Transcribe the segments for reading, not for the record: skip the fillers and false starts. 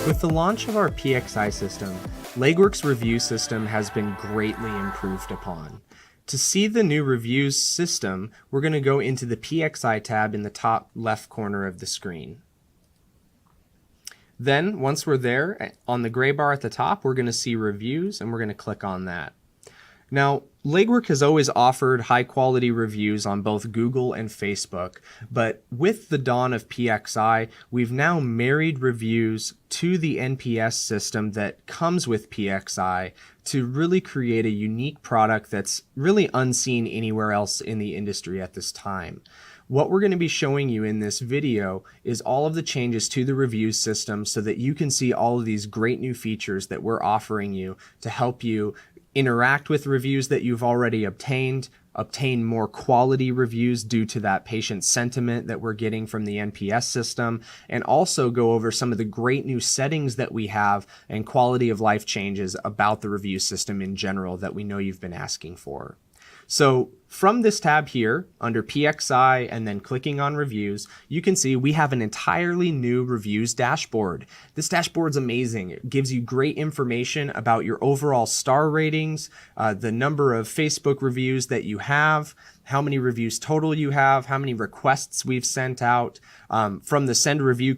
With the launch of our PXI system, Legwork's review system has been greatly improved upon. To see the new reviews system, we're going to go into the PXI tab in the top left corner of the screen. Then, once we're there, on the gray bar at the top, we're going to see reviews, and we're going to click on that. Now, Legwork has always offered high-quality reviews on both Google and Facebook, but with the dawn of PXI, we've now married reviews to the NPS system that comes with PXI to really create a unique product that's really unseen anywhere else in the industry at this time. What we're going to be showing you in this video is all of the changes to the review system so that you can see all of these great new features that we're offering you to help you interact with reviews that you've already obtained, obtain more quality reviews due to that patient sentiment that we're getting from the NPS system, and also go over some of the great new settings that we have and quality of life changes about the review system in general that we know you've been asking for. So from this tab here under PXI and then clicking on reviews, you can see we have an entirely new reviews dashboard. This dashboard's amazing. It gives you great information about your overall star ratings, the number of Facebook reviews that you have, how many reviews total you have, how many requests we've sent out. From the send review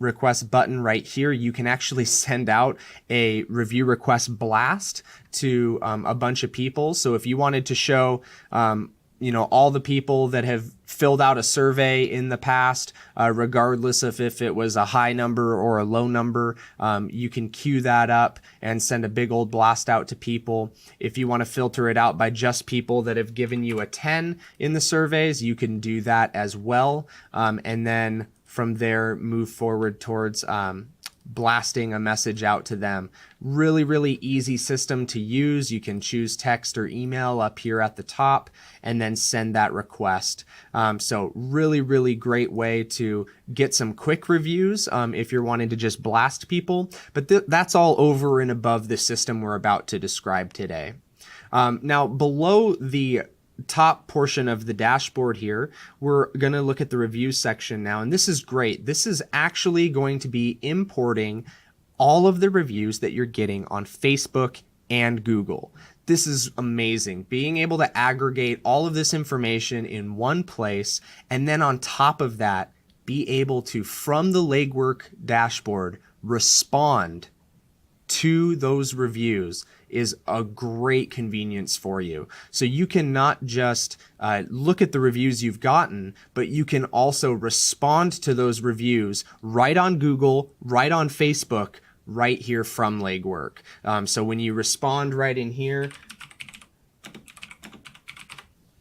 request button right here, you can actually send out a review request blast to a bunch of people. So if you wanted to show all the people that have filled out a survey in the past, regardless of if it was a high number or a low number, you can queue that up and send a big old blast out to people. If you want to filter it out by just people that have given you a 10 in the surveys, you can do that as well. And then from there, move forward towards blasting a message out to them. Really, really easy system to use. You can choose text or email up here at the top and then send that request. So really, really great way to get some quick reviews if you're wanting to just blast people. But that's all over and above the system we're about to describe today. Now, below the top portion of the dashboard here, we're going to look at the review section now, and this is great. This is actually going to be importing all of the reviews that you're getting on Facebook and Google. This is amazing, being able to aggregate all of this information in one place, and then on top of that, be able to, from the Legwork dashboard, respond to those reviews is a great convenience for you. So you can not just look at the reviews you've gotten, but you can also respond to those reviews right on Google, right on Facebook, right here from Legwork. So when you respond right in here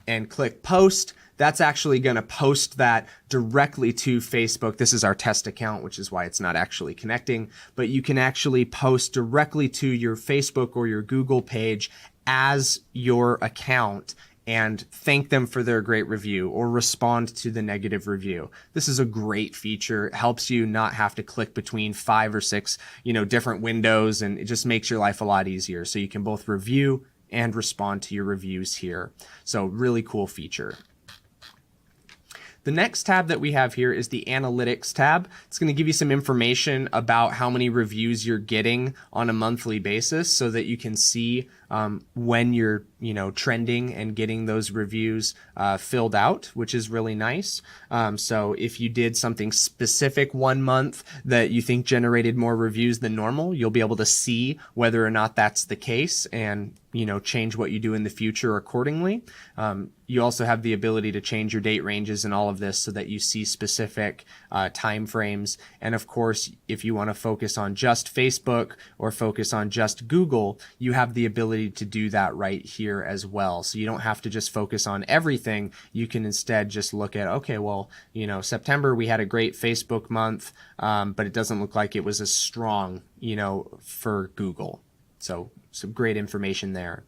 and click post, that's actually going to post that directly to Facebook. This is our test account, which is why it's not actually connecting, but you can actually post directly to your Facebook or your Google page as your account and thank them for their great review or respond to the negative review. This is a great feature. It helps you not have to click between 5 or 6, different windows, and it just makes your life a lot easier. So you can both review and respond to your reviews here. So really cool feature. The next tab that we have here is the Analytics tab. It's going to give you some information about how many reviews you're getting on a monthly basis so that you can see when you're trending and getting those reviews filled out, which is really nice. So if you did something specific one month that you think generated more reviews than normal, you'll be able to see whether or not that's the case and change what you do in the future accordingly. You also have the ability to change your date ranges and all of this so that you see specific time frames. And of course, if you want to focus on just Facebook or focus on just Google, you have the ability to do that right here as well. So you don't have to just focus on everything. You can instead just look at, okay, well, September we had a great Facebook month, but it doesn't look like it was as strong, for Google. So some great information there.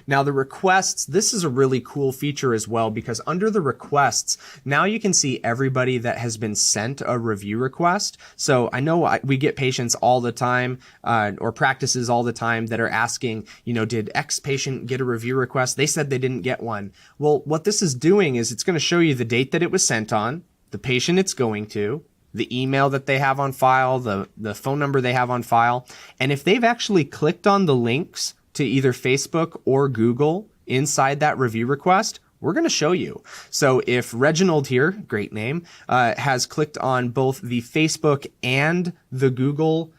Now the requests, this is a really cool feature as well, because under the requests, now you can see everybody that has been sent a review request. So I know we get patients all the time or practices all the time that are asking, did X patient get a review request? They said they didn't get one. Well, what this is doing is it's going to show you the date that it was sent on, the patient it's going to, the email that they have on file, the phone number they have on file. And if they've actually clicked on the links to either Facebook or Google inside that review request, we're going to show you. So if Reginald here, great name, has clicked on both the Facebook and the Google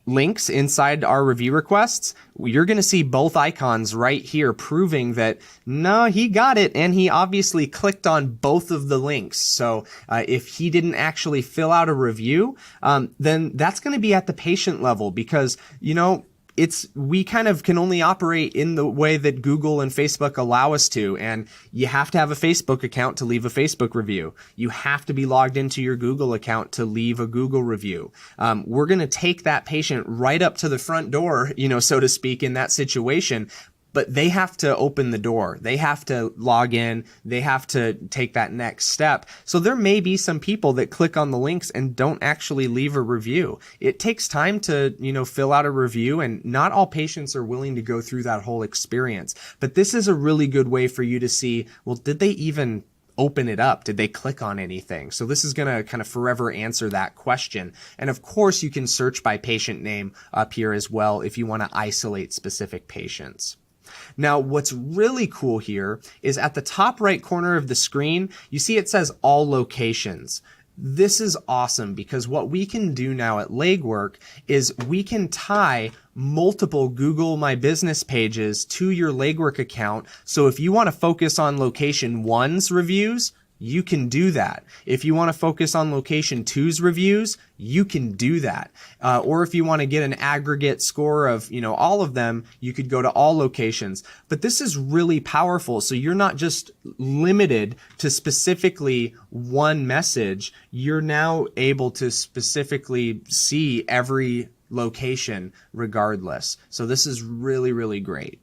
links inside our review requests, you're going to see both icons right here proving that no, he got it, and he obviously clicked on both of the links. So if he didn't actually fill out a review, then that's going to be at the patient level, because we kind of can only operate in the way that Google and Facebook allow us to. And you have to have a Facebook account to leave a Facebook review. You have to be logged into your Google account to leave a Google review. We're going to take that patient right up to the front door, so to speak, in that situation. But they have to open the door. They have to log in. They have to take that next step. So there may be some people that click on the links and don't actually leave a review. It takes time to, fill out a review, and not all patients are willing to go through that whole experience. But this is a really good way for you to see, well, did they even open it up? Did they click on anything? So this is going to kind of forever answer that question. And of course, you can search by patient name up here as well if you want to isolate specific patients. Now, what's really cool here is at the top right corner of the screen, you see it says all locations. This is awesome, because what we can do now at Legwork is we can tie multiple Google My Business pages to your Legwork account. So if you want to focus on location 1's reviews, you can do that. If you want to focus on location 2's reviews, you can do that. Or if you want to get an aggregate score of, all of them, you could go to all locations. But this is really powerful. So you're not just limited to specifically one message. You're now able to specifically see every location regardless. So this is really, really great.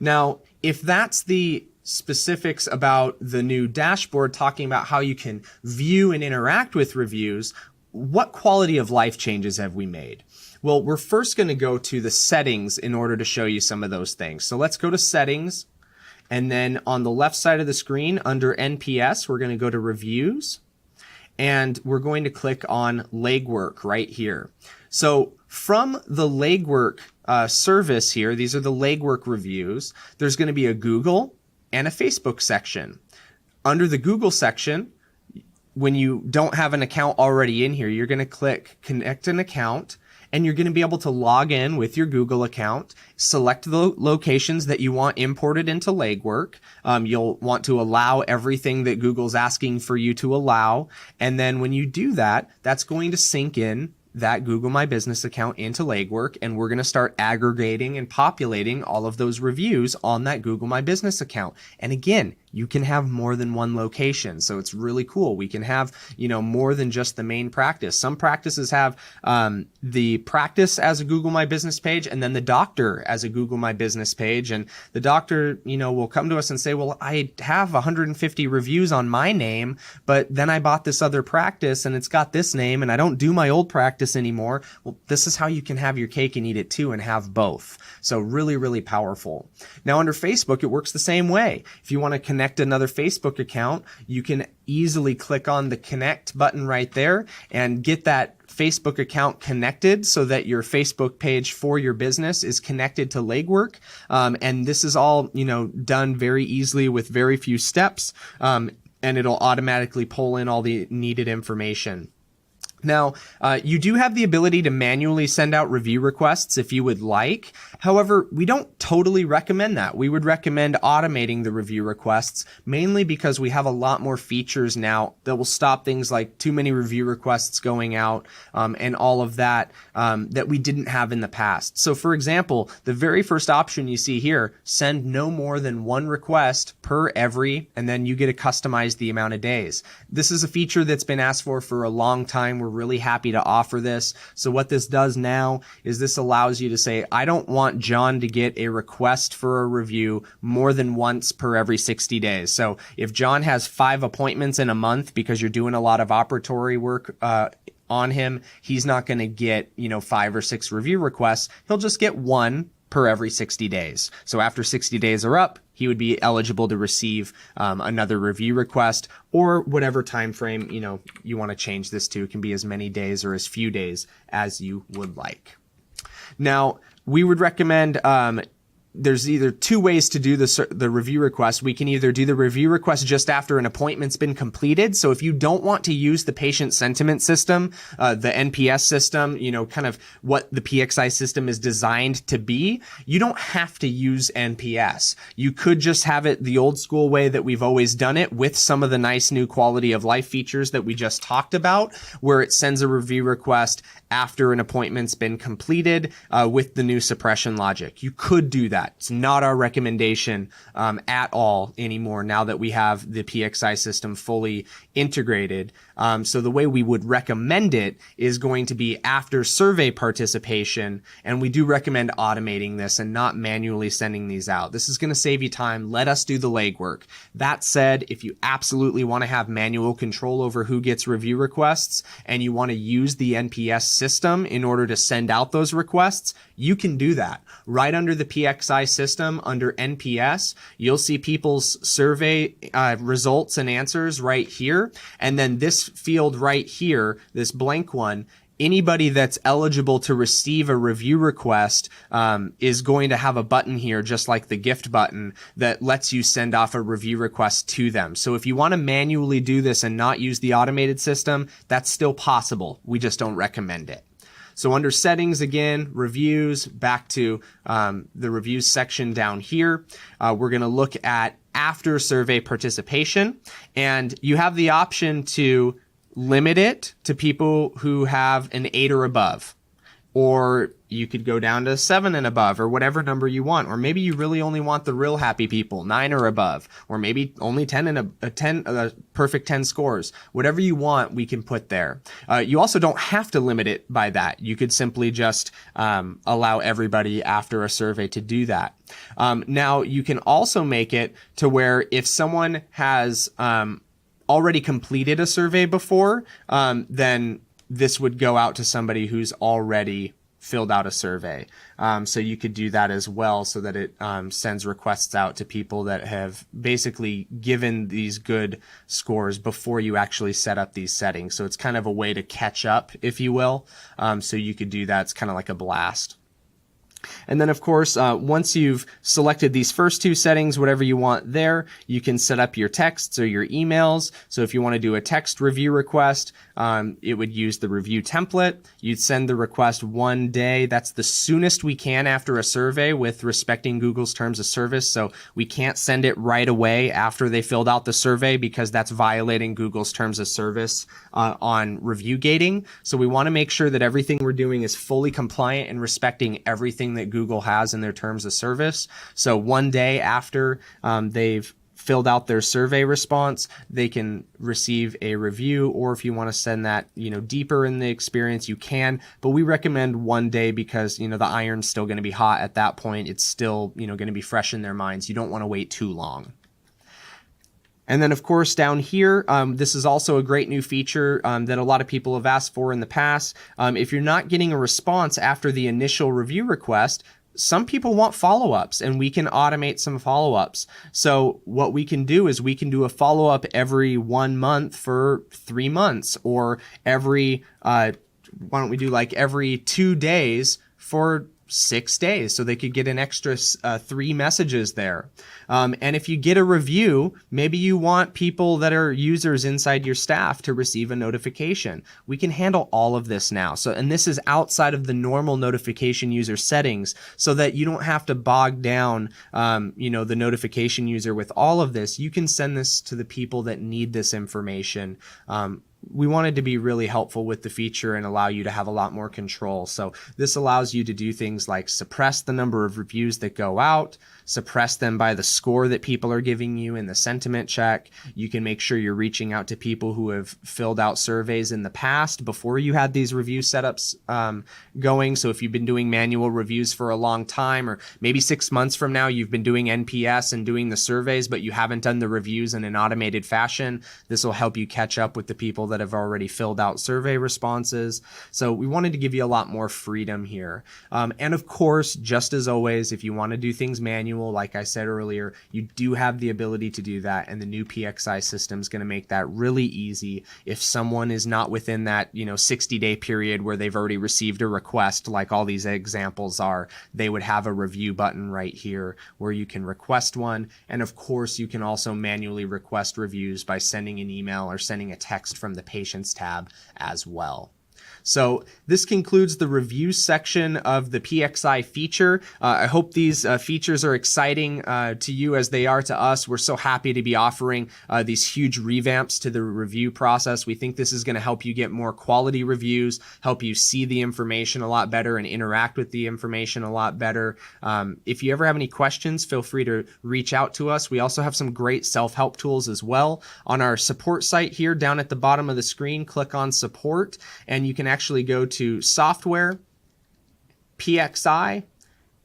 Now, if that's the specifics about the new dashboard, talking about how you can view and interact with reviews, what quality of life changes have we made? Well, we're first going to go to the settings in order to show you some of those things. So let's go to settings, and then on the left side of the screen under NPS, we're going to go to reviews, and we're going to click on Legwork right here. So from the Legwork service here, these are the Legwork reviews, there's going to be a Google and a Facebook section. Under the Google section, when you don't have an account already in here, you're going to click Connect an Account, and you're going to be able to log in with your Google account, select the locations that you want imported into Legwork. You'll want to allow everything that Google's asking for you to allow. And then when you do that, that's going to sync in that Google My Business account into Legwork, and we're going to start aggregating and populating all of those reviews on that Google My Business account. And again, you can have more than one location. So it's really cool. We can have, more than just the main practice. Some practices have the practice as a Google My Business page, and then the doctor as a Google My Business page. And the doctor, will come to us and say, well, I have 150 reviews on my name, but then I bought this other practice and it's got this name and I don't do my old practice anymore. Well, this is how you can have your cake and eat it too and have both. So really, really powerful. Now under Facebook, it works the same way. If you want to connect another Facebook account, you can easily click on the connect button right there and get that Facebook account connected so that your Facebook page for your business is connected to Legwork. And this is all, done very easily with very few steps. And it'll automatically pull in all the needed information. Now, you do have the ability to manually send out review requests if you would like. However, we don't totally recommend that. We would recommend automating the review requests, mainly because we have a lot more features now that will stop things like too many review requests going out and all of that that we didn't have in the past. So for example, the very first option you see here, send no more than one request per every, and then you get to customize the amount of days. This is a feature that's been asked for a long time. We're really happy to offer this. So what this does now is this allows you to say, I don't want John to get a request for a review more than once per every 60 days. So if John has 5 appointments in a month because you're doing a lot of operatory work on him, he's not going to get, 5 or 6 review requests. He'll just get one per every 60 days. So after 60 days are up, he would be eligible to receive another review request, or whatever time frame you want to change this to. It can be as many days or as few days as you would like. Now, we would recommend there's either two ways to do the review request. We can either do the review request just after an appointment's been completed. So if you don't want to use the patient sentiment system, the NPS system, kind of what the PXI system is designed to be, you don't have to use NPS. You could just have it the old school way that we've always done it, with some of the nice new quality of life features that we just talked about, where it sends a review request after an appointment's been completed with the new suppression logic. You could do that. It's not our recommendation at all anymore now that we have the PXI system fully integrated. So the way we would recommend it is going to be after survey participation, and we do recommend automating this and not manually sending these out. This is going to save you time. Let us do the legwork. That said, if you absolutely want to have manual control over who gets review requests and you want to use the NPS system in order to send out those requests, you can do that. Right under the PXI system, under NPS, you'll see people's survey results and answers right here. And then this field right here, this blank one, anybody that's eligible to receive a review request is going to have a button here, just like the gift button, that lets you send off a review request to them. So if you want to manually do this and not use the automated system, that's still possible. We just don't recommend it. So under settings, again, reviews, back to the reviews section down here, we're going to look at after survey participation, and you have the option to limit it to people who have an 8 or above, or you could go down to 7 and above, or whatever number you want. Or maybe you really only want the real happy people, 9 or above, or maybe only 10 and a 10 perfect 10 scores. Whatever you want, we can put there. You also don't have to limit it by that. You could simply just allow everybody after a survey to do that. Now, you can also make it to where if someone has already completed a survey before, then this would go out to somebody who's already filled out a survey. So you could do that as well, so that it sends requests out to people that have basically given these good scores before you actually set up these settings. So it's kind of a way to catch up, if you will. So you could do that. It's kind of like a blast. And then, of course, once you've selected these first two settings, whatever you want there, you can set up your texts or your emails. So if you want to do a text review request, it would use the review template. You'd send the request 1 day. That's the soonest we can after a survey with respecting Google's terms of service. So we can't send it right away after they filled out the survey, because that's violating Google's terms of service on review gating. So we want to make sure that everything we're doing is fully compliant and respecting everything that Google has in their terms of service. So 1 day after they've filled out their survey response, they can receive a review, or if you want to send that, deeper in the experience, you can, but we recommend 1 day because, the iron's still going to be hot at that point. It's still, going to be fresh in their minds. You don't want to wait too long. And then, of course, down here, this is also a great new feature that a lot of people have asked for in the past. If you're not getting a response after the initial review request, some people want follow-ups, and we can automate some follow-ups. So what we can do is we can do a follow-up every 1 month for 3 months, or every, why don't we do like every 2 days for 6 days, so they could get an extra 3 messages there. And if you get a review, maybe you want people that are users inside your staff to receive a notification. We can handle all of this now. And this is outside of the normal notification user settings, so that you don't have to bog down, the notification user with all of this. You can send this to the people that need this information. We wanted to be really helpful with the feature and allow you to have a lot more control. So this allows you to do things like suppress the number of reviews that go out, suppress them by the score that people are giving you in the sentiment check. You can make sure you're reaching out to people who have filled out surveys in the past before you had these review setups going. So if you've been doing manual reviews for a long time, or maybe 6 months from now, you've been doing NPS and doing the surveys, but you haven't done the reviews in an automated fashion, this will help you catch up with the people that have already filled out survey responses. So we wanted to give you a lot more freedom here. And of course, just as always, if you want to do things manual, like I said earlier, you do have the ability to do that. And the new PXI system is going to make that really easy. If someone is not within that 60-day period where they've already received a request, like all these examples are, they would have a review button right here where you can request one. And of course, you can also manually request reviews by sending an email or sending a text from the Patients tab as well. So this concludes the review section of the PXI feature. I hope these features are exciting to you as they are to us. We're so happy to be offering these huge revamps to the review process. We think this is going to help you get more quality reviews, help you see the information a lot better and interact with the information a lot better. If you ever have any questions, feel free to reach out to us. We also have some great self-help tools as well. On our support site here down at the bottom of the screen, click on support, and you can actually go to software, PXI,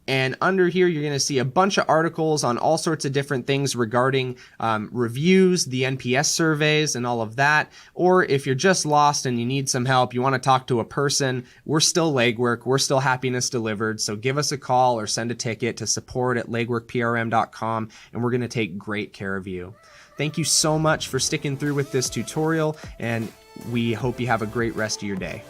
and under here you're going to see a bunch of articles on all sorts of different things regarding reviews, the NPS surveys, and all of that. Or if you're just lost and you need some help, you want to talk to a person, we're still Legwork, we're still Happiness Delivered. So give us a call or send a ticket to support@legworkprm.com, and we're going to take great care of you. Thank you so much for sticking through with this tutorial, and we hope you have a great rest of your day.